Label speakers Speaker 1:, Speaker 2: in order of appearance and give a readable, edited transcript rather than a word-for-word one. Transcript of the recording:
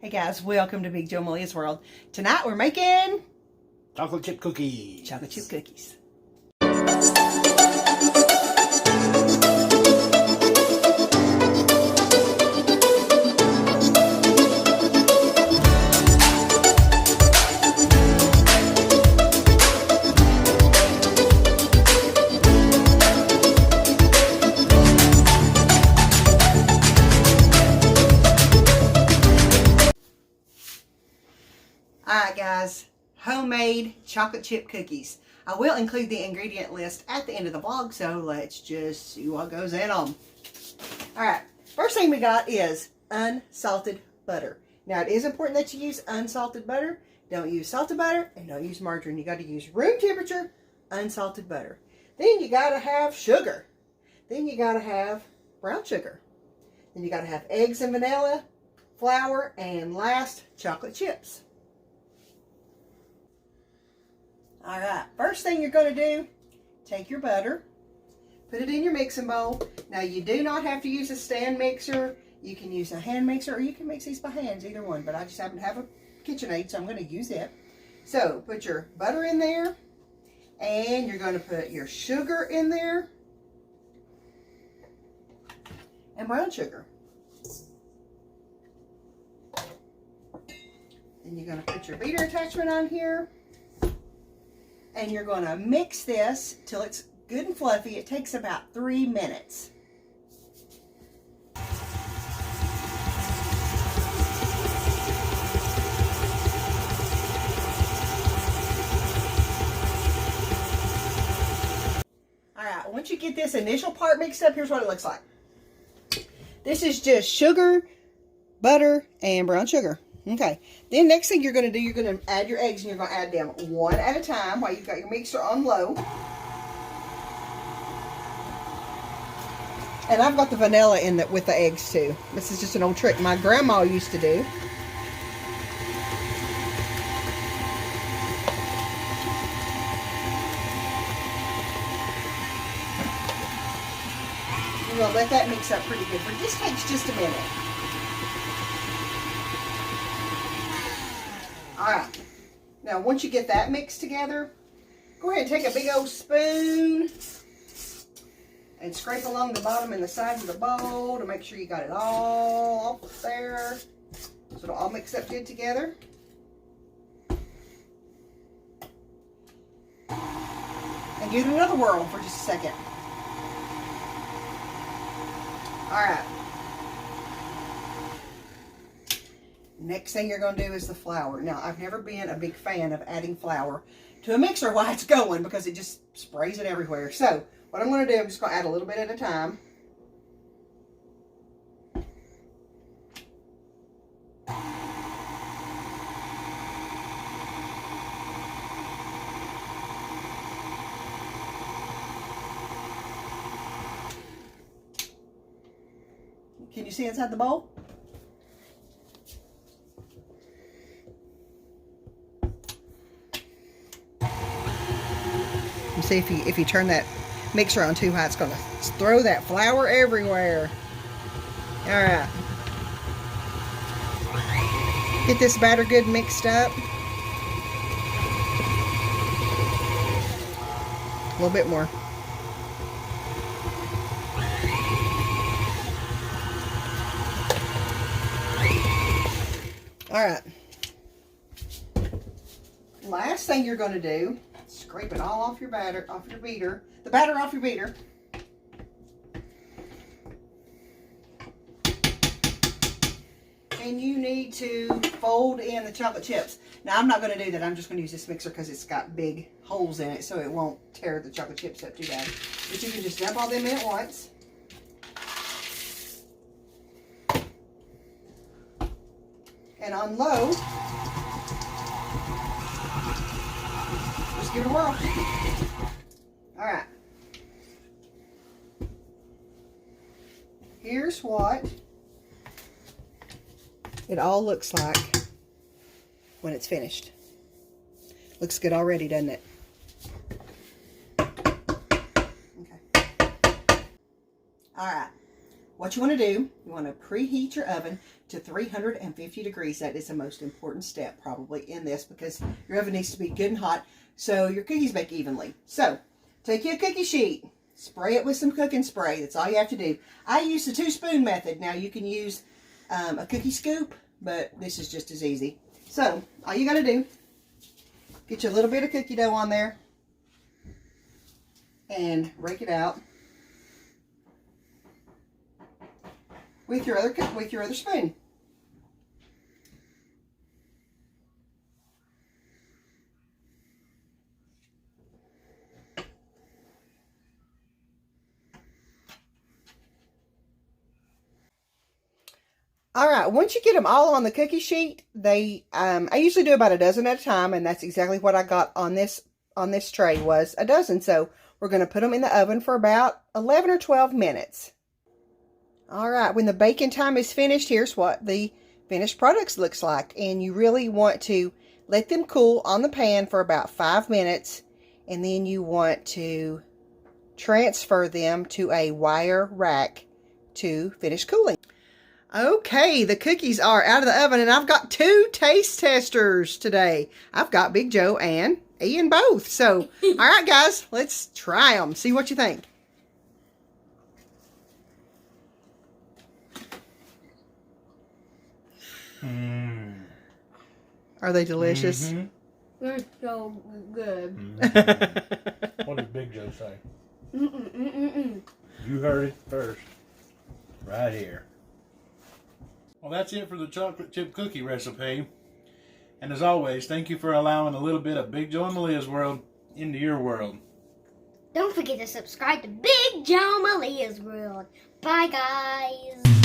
Speaker 1: Hey guys, welcome to Big Joe Malia's World. Tonight we're making
Speaker 2: chocolate chip cookies.
Speaker 1: Chocolate chip cookies. Alright guys, homemade chocolate chip cookies. I will include the ingredient list at the end of the vlog, so let's just see what goes in them. Alright, first thing we got is unsalted butter. Now it is important that you use unsalted butter. Don't use salted butter and don't use margarine. You got to use room temperature unsalted butter. Then you got to have sugar. Then you got to have brown sugar. Then you got to have eggs and vanilla, flour, and last, chocolate chips. Alright, first thing you're going to do, take your butter, put it in your mixing bowl. Now you do not have to use a stand mixer. You can use a hand mixer or you can mix these by hands, either one. But I just happen to have a KitchenAid, so I'm going to use it. So put your butter in there and you're going to put your sugar in there and brown sugar. Then you're going to put your beater attachment on here. And you're going to mix this till it's good and fluffy. It takes about 3 minutes. Alright, once you get this initial part mixed up, here's what it looks like. This is just sugar, butter, and brown sugar. Okay, then next thing you're going to do, you're going to add your eggs, and you're going to add them one at a time while you've got your mixer on low. And I've got the vanilla in with the eggs too. This is just an old trick my grandma used to do. You're going to let that mix up pretty good, but this takes just a minute. Alright, now once you get that mixed together, go ahead and take a big old spoon and scrape along the bottom and the sides of the bowl to make sure you got it all off there so it'll all mix up good together. And give it another whirl for just a second. Alright. Next thing you're going to do is the flour. Now, I've never been a big fan of adding flour to a mixer while it's going because it just sprays it everywhere. So, what I'm going to do, I'm just going to add a little bit at a time. Can you see inside the bowl? See, if you turn that mixer on too high, it's going to throw that flour everywhere. Alright. Get this batter good mixed up. A little bit more. Alright. Last thing you're going to do, scrape it all off your batter, off your beater. The batter off your beater. And you need to fold in the chocolate chips. Now I'm not going to do that. I'm just going to use this mixer because it's got big holes in it so it won't tear the chocolate chips up too bad. But you can just dump all them in at once. And on low, give it a whirl. Alright. Here's what it all looks like when it's finished. Looks good already, doesn't it? Okay. Alright. What you want to do, you want to preheat your oven. to 350 degrees. That is the most important step probably in this because your oven needs to be good and hot so your cookies bake evenly. So take your cookie sheet, spray it with some cooking spray. That's all you have to do. I use the 2-spoon method. Now you can use a cookie scoop, but this is just as easy. So all you got to do, get you a little bit of cookie dough on there and rake it out with your other spoon. All right, once you get them all on the cookie sheet, I usually do about a dozen at a time, and that's exactly what I got on this tray was a dozen. So we're going to put them in the oven for about 11 or 12 minutes. All right, when the baking time is finished, here's what the finished products looks like. And you really want to let them cool on the pan for about 5 minutes, and then you want to transfer them to a wire rack to finish cooling. Okay, the cookies are out of the oven, and I've got 2 taste testers today. I've got Big Joe and Ian both. So, all right, guys, let's try them. See what you think. Are they delicious?
Speaker 3: Mm-hmm. They're so good.
Speaker 2: Mm-hmm. What did Big Joe say?
Speaker 3: Mm-mm-mm-mm-mm.
Speaker 2: You heard it first. Right here. Well, that's it for the chocolate chip cookie recipe. And as always, thank you for allowing a little bit of Big Joe and Malia's world into your world.
Speaker 3: Don't forget to subscribe to Big Joe Malia's World. Bye, guys.